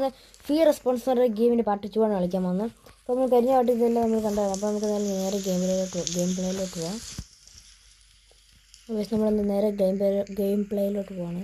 ഇന്ന് fear response എന്ന് പറയുന്ന ഗെയിമിൻ്റെ പാർട്ട് 2 ആണ് കളിക്കാൻ പോകുന്നത്. അപ്പോൾ നമ്മൾ കഴിഞ്ഞ പാർട്ട് ഇതെല്ലാം നമ്മൾ കണ്ടതാണ്. അപ്പോൾ നമുക്ക് നേരെ ഗെയിം പ്ലേയിലോട്ട് പോകാം. പക്ഷേ നമ്മളെന്ത് നേരെ ഗെയിം പ്ലേയിലോട്ട് പോവാണ്.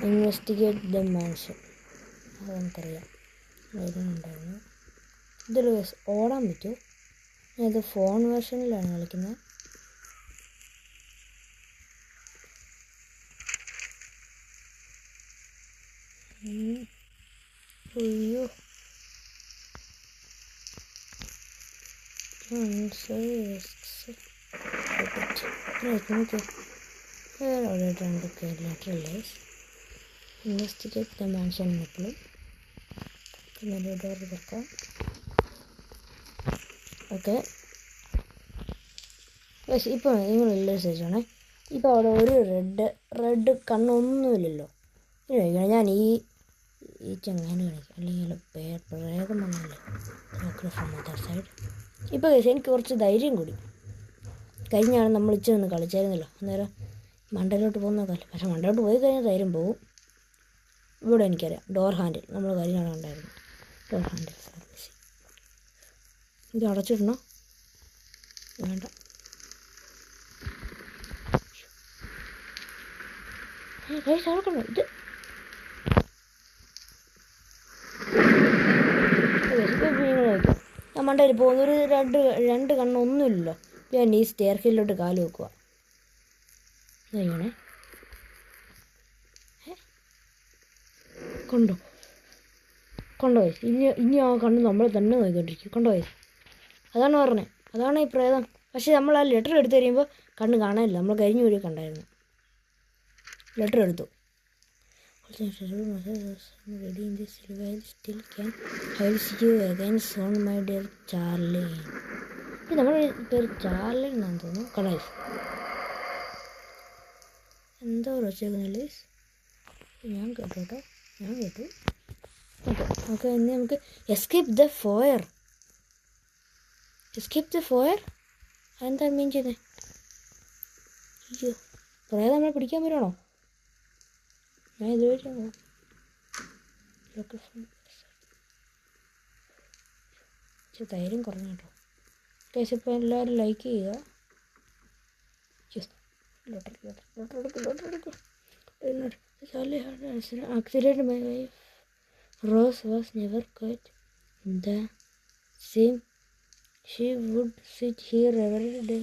ഇൻവെസ്റ്റിഗേറ്റ് ദ മാൻഷൻ, അത് നമുക്കറിയാം. ഉണ്ടായിരുന്നു. ഇതൊരു ഓടാൻ പറ്റും. ഞാനിത് ഫോൺ വേർഷനിലാണ് കളിക്കുന്നത്. അയ്യോ ഇൻവെസ്റ്റിഗേറ്റ് ദ മാൻഷൻ എപ്പോഴും പിന്നെ ഡോർ തുറക്കാം. ഓക്കെ, പക്ഷേ ഇപ്പോൾ നിങ്ങളെല്ലാം ശ്രദ്ധിച്ചോണേ. ഇപ്പോൾ അവിടെ ഒരു റെഡ് കണ്ണൊന്നുമില്ലല്ലോ. ഞാൻ ഈ ചങ്ങനെ കാണിക്കും, അല്ലെങ്കിൽ പ്രേതം വന്നല്ലേ ഫ്രം അതർ സൈഡ്. ഇപ്പോൾ എനിക്ക് കുറച്ച് ധൈര്യം കൂടി. കഴിഞ്ഞാണ് നമ്മൾ ഇച്ചിരി കളിച്ചായിരുന്നല്ലോ, അന്നേരം മണ്ടയിലോട്ട് പോകുന്നതല്ല. പക്ഷേ മണ്ടയിലോട്ട് പോയി കഴിഞ്ഞാൽ ധൈര്യം പോകും. ഇവിടെ എനിക്കറിയാം ഡോർ ഹാൻഡിൽ നമ്മൾ കഴിഞ്ഞാണ് ഉണ്ടായിരുന്നു. ഡോർ ഹാൻഡിൽ ഇത് അടച്ചിടണോ? വേണ്ട. അടക്കണോ? ഇത് ഞാൻ മണ്ടയിൽ പോകുന്നൊരു രണ്ട് കണ്ണൊന്നുമില്ലല്ലോ. ഞാൻ ഈ സ്റ്റെയർ ഹില്ലോട്ട് കാല് വെക്കുക. ഇങ്ങനെ കൊണ്ടുപോയി ഇനി ആ കണ്ണ് നമ്മൾ തന്നെ നോക്കിക്കൊണ്ടിരിക്കും. കൊണ്ടുപോയി അതാണ് പറഞ്ഞത്. അതാണ് ഈ പ്രേതം. പക്ഷേ നമ്മൾ ആ ലെറ്റർ എടുത്ത് കഴിയുമ്പോൾ കണ്ണ് കാണാനില്ല. നമ്മൾ കഴിഞ്ഞ വഴി കണ്ടായിരുന്നു. ലെറ്റർ എടുത്തു. നമ്മുടെ പേര് ചാർലി എന്നാന്ന് തോന്നുന്നു. കണ്ടായി എന്തോ വെച്ചേക്കുന്നില്ലേ? ഞാൻ കേട്ടു. ഓക്കെ ഇനി നമുക്ക് എസ്കേപ്പ് ദ ഫോയർ. അതെന്താ മീൻ ചെയ്യുന്നത്? അയ്യോ, പ്രേതം നമ്മളെ പിടിക്കാൻ വരുവാണോ? ഞാൻ ഇതുവരെ ധൈര്യം കുറഞ്ഞു കേട്ടോ. കേസ് ഇപ്പോൾ എല്ലാവരും ലൈക്ക് ചെയ്യുക. Accident my wife Rose was never quite the same. She would sit here every day.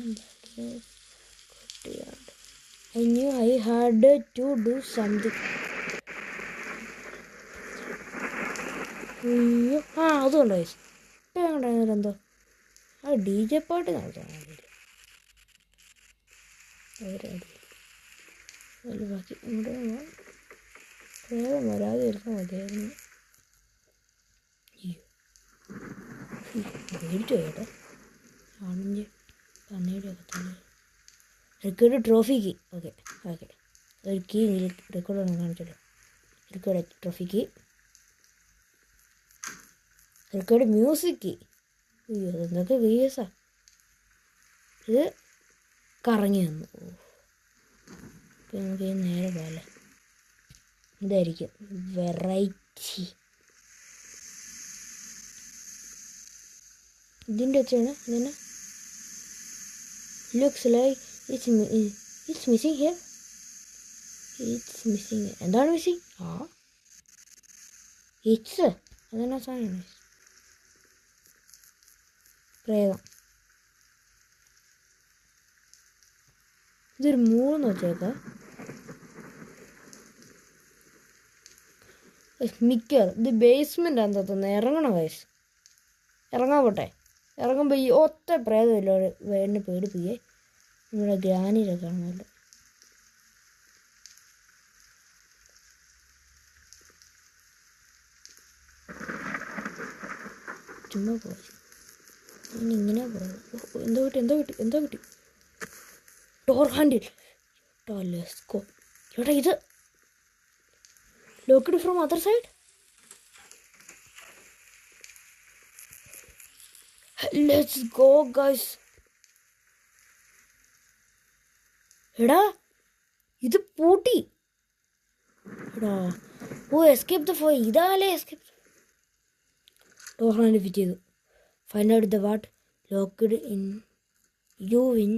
I knew I had to do something. അയ്യോ, അതുകൊണ്ടോ ഇപ്പം ഉണ്ടായിരുന്നല്ലോ. എന്തോ ആ DJ പാട്ട് നടത്താൻ ബാക്കി ഇവിടെ വേഗം വരാതെ ഇരുന്നാൽ മതിയായിരുന്നു. പേടിച്ചു കേട്ടോ. ആണിൻ്റെ പന്നിയുടെയൊക്കെ തന്നെ റെക്കോർഡ് ട്രോഫിക്ക്. ഓക്കെ ഒരു കീ റെക്കോർഡൊന്നും കാണിച്ചല്ലോ. റെക്കോർഡ് ട്രോഫിക്ക്, റെക്കോർഡ് മ്യൂസിക്. അയ്യോ അതെന്തൊക്കെ വീസാ. ഇത് കറങ്ങി വന്നു. ഇപ്പം നമുക്ക് നേരെ പോലെ ഇതായിരിക്കും വെറൈറ്റി. ഇതിൻ്റെ വെച്ചാണ് ഇങ്ങനെ looks like it's missing here. എന്താണ് മിസ്സിങ്? ഇറ്റ്സ് അതെന്നാ സാധനമാണ്? പ്രേതം. ഇതൊരു 3 വെച്ചേക്കാം. മിക്കർ ഇത് ബേസ്മെൻ്റ് ആണെന്ന് തോന്നുന്നു. ഇറങ്ങണം വയസ്സ്. ഇറങ്ങാൻ പോട്ടെ. ഇറങ്ങുമ്പോൾ ഈ ഒറ്റ പ്രേതമില്ല എന്നെ പേടിപ്പിക്കേ. നമ്മുടെ ഗ്രാനിയിലൊക്കെ കാണുമല്ലോ. ചുമ്മാ പോയി ഇങ്ങനെ പോയത്. എന്തോ കിട്ടി. Door handle. ലെസ്കോ. ചേട്ടാ ഇത് locked from other side. Let's go guys. എടാ ഇത് പൂട്ടി. എടാ ഓ എസ്കേപ്പ് ദ ഫോർ, ഇതാലേ എസ്കേപ്പ്. ഡോർ ഹാൻഡ് ഫിറ്റ് ചെയ്തു. Find out the what locked in you in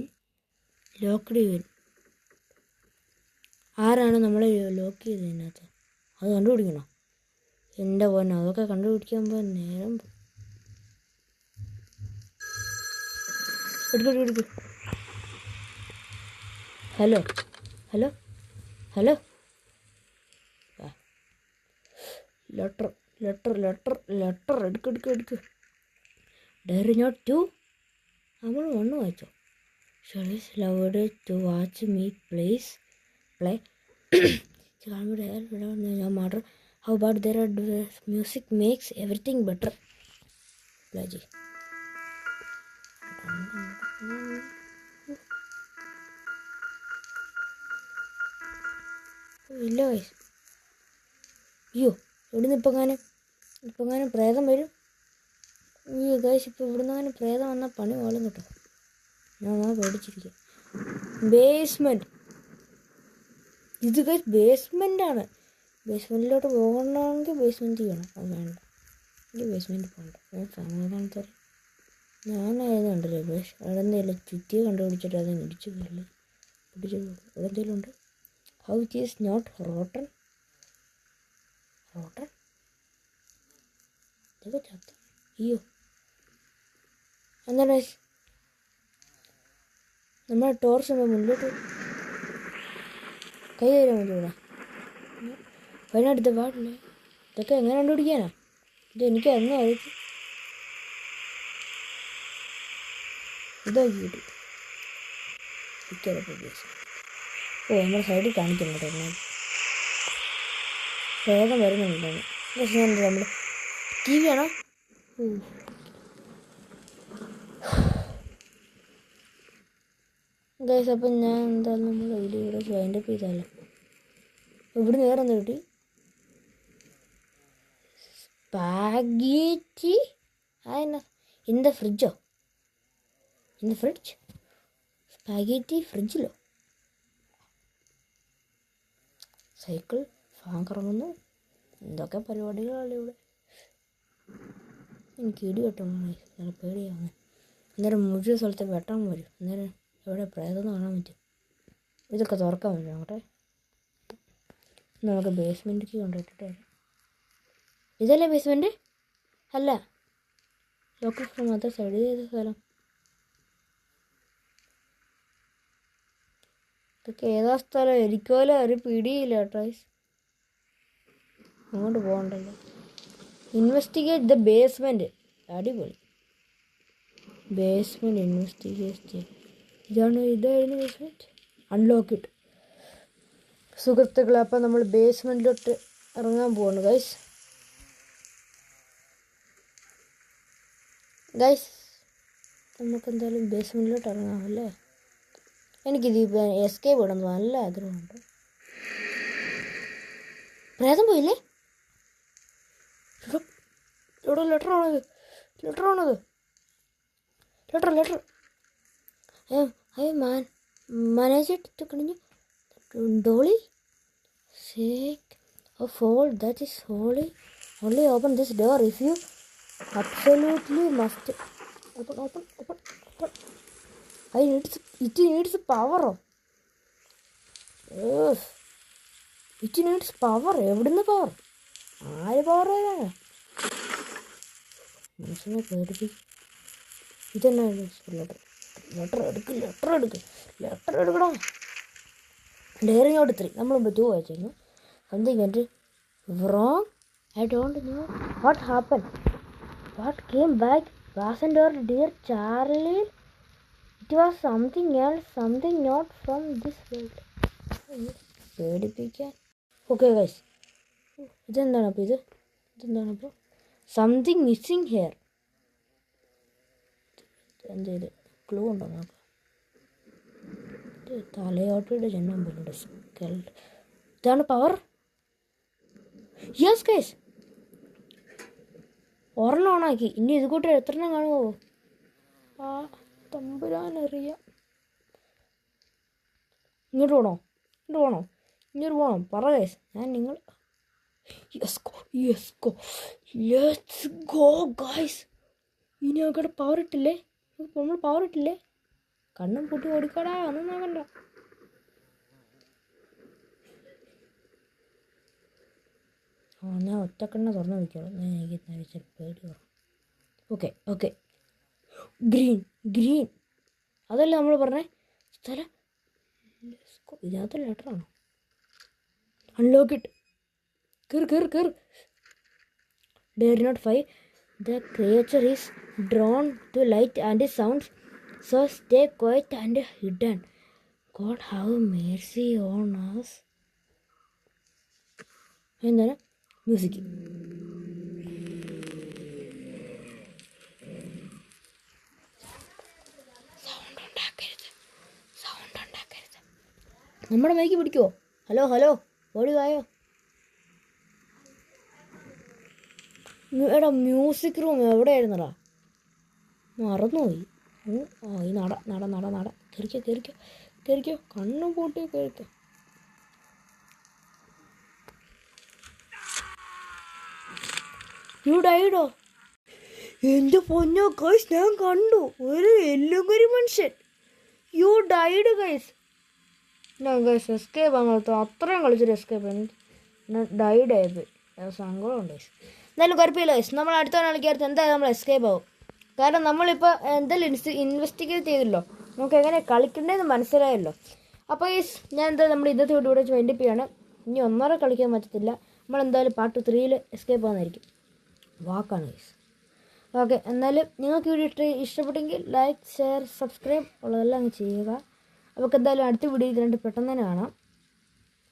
locked you in. ആരാണ് നമ്മളെ ലോക്ക് ചെയ്തതിനകത്ത്? അത് കണ്ടുപിടിക്കണോ? എൻ്റെ പോന്നെ, അതൊക്കെ കണ്ടുപിടിക്കുമ്പോൾ നേരം എടുക്കും. Hello hello hello, letter letter letter letter എടുക്ക്. ഡയറി നോട്ട് ടു, നമ്മൾ 1 വായിച്ചോ. Shelly's loved to watch me plays play matter how about their music makes everything better. Play ചെയ്യും. ഇല്ല ഗൈസ്. അയ്യോ, ഇവിടുന്ന് ഇപ്പങ്ങാനും പ്രേതം വരും. അയ്യോ ഗൈസ്, ഇപ്പോൾ ഇവിടുന്ന് പ്രേതം വന്നാൽ പണി പോലും കേട്ടോ. ഞാൻ പേടിച്ചിരിക്കുക. ബേസ്മെൻറ്റ്, ഇത് ഗൈസ് ബേസ്മെൻറ്റാണ്. ബേസ്മെൻറ്റിലോട്ട് പോകണമെങ്കിൽ ബേസ്മെൻറ്റ് ചെയ്യണം. അത് വേണ്ട, എനിക്ക് ബേസ്മെൻറ്റ് പോകണ്ട. ഞാൻ സമാധാനത്തോടെ ഞാനായതുകൊണ്ട് രമേഷ് അവിടെ എന്തെങ്കിലും ചുറ്റിയെ കണ്ടുപിടിച്ചിട്ട് അത് ഇടിച്ചു പോകില്ല. പിടിച്ചു പോകും. ഇവിടെ എന്തെങ്കിലും ഉണ്ട്. How it is not rotten. ഇതൊക്കെ ചത്ത. അയ്യോ, എന്താണ് നമ്മുടെ ടോർച്ച് മുന്നിലോട്ട് കൈ തരാൻ വേണ്ടി വയനാട്ടിലത്തെ പാടില്ലേ. ഇതൊക്കെ എങ്ങനെ കണ്ടുപിടിക്കാനാ? ഇത് എനിക്ക് അന്ന് അറിയിച്ചു. ഇതാക്കി കിട്ടി. ഓ, നമ്മുടെ സൈഡിൽ കാണിക്കുന്നു കേട്ടോ. വേഗം വരുന്നുണ്ടാണ്. നമ്മൾ ടി വി ആണോ? ഗൈസ്, അപ്പം ഞാൻ എന്തായാലും നമ്മൾ വീഡിയോ ഇവിടെ വൈൻഡപ്പ് ചെയ്താലോ. ഇവിടെ വേറെ എന്താ കിട്ടി? സ്പാഗേറ്റി. അതെന്നാ ഇൻ ദ ഫ്രിഡ്ജോ? In the fridge? സ്പാഗേറ്റി ഫ്രിഡ്ജിലോ? സൈക്കിൾ ഫാൻ കറങ്ങുന്നു. എന്തൊക്കെ പരിപാടികളാണ് ഇവിടെ. എനിക്ക് ഇടി വെട്ടണം, നല്ല പേടിയാണ്. അന്നേരം മുഴുവൻ സ്ഥലത്ത് വെട്ടം വരും. അന്നേരം എവിടെ പ്രേതം കാണാൻ പറ്റും. ഇതൊക്കെ തുറക്കാൻ പറ്റും അങ്ങോട്ടെ. നമുക്ക് ബേസ്മെൻറ്റിലേക്ക് കൊണ്ടുപോയിട്ടിട്ട് വരാം. ഇതല്ലേ ബേസ്മെൻറ്റ്? അല്ല, ലോക്കൽ ഫ്രം അതർ സൈഡ്. ചെയ്ത സ്ഥലം ഇതൊക്കെ ഏതാ സ്ഥലം? എനിക്കോല ഒരു പിടിയില്ല കേട്ടോ. അങ്ങോട്ട് പോകണ്ടല്ലോ. Investigate the basement. അടിപൊളി. Basement investigate. ഇതായിരുന്നു ബേസ്മെൻറ്റ്. അൺലോക്ക് ഇട്ട്. സുഹൃത്തുക്കളെ, അപ്പം നമ്മൾ ബേസ്മെൻറ്റിലോട്ട് ഇറങ്ങാൻ പോവാണ് ഗൈസ്. നമുക്കെന്തായാലും ബേസ്മെൻറ്റിലോട്ട് ഇറങ്ങാം അല്ലേ. എനിക്കിത് എസ്കേപ്പ് ഇടുന്നത് നല്ല ആഗ്രഹമുണ്ട്. പ്രേതം പോയില്ലേ? ഇവിടെ ലെറ്ററാണത്. മാനേജ് കഴിഞ്ഞു. Dolly sake of all that is holy, only open this door if you absolutely must. Open. It needs power. It needs power. എവിടുന്ന് പവർ? ആര് പവർ തരാനാ? മനുഷ്യനെ പേടിപ്പിക്കും. ഇതെന്നാ ലെറ്റർ എടുക്കടാ. ഡയറി നോട്ട് 3 നമ്മൾ 2 വായിച്ചിരുന്നു. Something went wrong. I don't know what happened. What came back wasn't our dear Charlie. It was something else, something not from this world. പേടിപ്പിക്കാൻ. Okay guys, ഇതെന്താണപ്പോൾ something missing hair. എന്തേലും clue ഉണ്ടോ നോക്കാം. തലയോട്ടയുടെ ജന്മം പോലുണ്ട്. ഇതാണ് പവർ. യെസ് ഗൈസ്, ഒരെണ്ണം ഓണാക്കി. ഇനി ഇത് കൂട്ടി എത്രണ്ണം കാണുമോ? തമ്പുരാനറിയാം. ഇങ്ങോട്ട് പോകണോ? ഇങ്ങോട്ട് പോകണോ? ഇങ്ങോട്ട് പോകണം പറ ഗൈസ്. ഞാൻ നിങ്ങൾ ലെറ്റ്സ് ഗോ ഗൈസ്. ഇനി ഞങ്ങളുടെ പവർ ഇട്ടില്ലേ, നമ്മൾ പവർ ഇട്ടില്ലേ. കണ്ണും പൂട്ടി ഓടിക്കടാ, ഒന്നും നോക്കണ്ട. ഞാൻ ഒറ്റക്കണ്ണ തുറന്നു വിളിക്കണം. എനിക്ക് പേടി വരും. ഓക്കെ ഗ്രീൻ അതല്ലേ നമ്മൾ പറഞ്ഞേ സ്ഥലം. ഇതിനകത്ത് ലെറ്ററാണോ? അൺലോക്ക് ഇട്ട് കയറി. Dare not fie. The creature is drawn to light and sounds, so stay quiet and hidden. God have mercy on us. എന്താണ് മ്യൂസിക്? സൗണ്ട് ഉണ്ടാക്കരുത്. നമ്മുടെ മൈക്ക് പിടിക്കുമോ? ഹലോ ഓടി വായോ. എടാ മ്യൂസിക് റൂം എവിടെയായിരുന്നടാ? മറന്നുപോയി. ഈ നട കയറിക്കോ. കണ്ണും പൂട്ടി കയറിക്കോ. യു ഡൈഡോ? എൻ്റെ പൊന്നോ ഗൈസ്, ഞാൻ കണ്ടു ഒരു എല്ലുകരി മനുഷ്യൻ. You died guys. ഞാൻ ഗൈസ് എസ്കേപ്പ് അങ്ങനത്തെ അത്രയും കളിച്ചൊരു എസ്കേപ്പ് ഡൈഡ് ആയിപ്പോയി. സങ്കടമുണ്ട് ഗൈസ്. എന്തായാലും കുഴപ്പമില്ല ഗൈസ്, നമ്മൾ അടുത്ത കളിക്കാത്ത എന്തായാലും നമ്മൾ എസ്കേപ്പ് ആവും. കാരണം നമ്മളിപ്പോൾ എന്തായാലും ഇൻവെസ്റ്റിഗേറ്റ് ചെയ്തല്ലോ, നമുക്ക് എങ്ങനെ കളിക്കണ്ടേന്ന് മനസ്സിലായല്ലോ. അപ്പോൾ ഗൈസ് ഞാൻ എന്തായാലും നമ്മൾ ഇന്നത്തെ വീഡിയോ വൈൻഡപ്പ് ചെയ്യാണ്. ഇനി ഒന്നര കളിക്കാൻ പറ്റത്തില്ല. നമ്മളെന്തായാലും പാർട്ട് 3 എസ്കേപ്പ് ആവുന്നതായിരിക്കും. വാക്കാണ് ഗൈസ്. ഓക്കെ, എന്നാലും നിങ്ങൾക്ക് വീഡിയോ ഇഷ്ടപ്പെട്ടെങ്കിൽ ലൈക്ക്, ഷെയർ, സബ്സ്ക്രൈബ് ഉള്ളതെല്ലാം അങ്ങ് ചെയ്യുക. അപ്പോൾ എന്തായാലും അടുത്ത വീഡിയോ ഇതിനായിട്ട് പെട്ടെന്ന് തന്നെ കാണാം.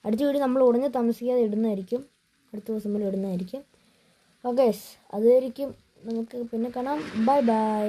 അടുത്ത വീഡിയോ നമ്മൾ ഉടനെ താമസിക്കാതെ ഇടുന്നതായിരിക്കും, അടുത്ത ദിവസം മുതൽ ഇടുന്നതായിരിക്കും. ഓക്കെ, അതുവരെയും നമുക്ക് പിന്നെ കാണാം. ബൈ.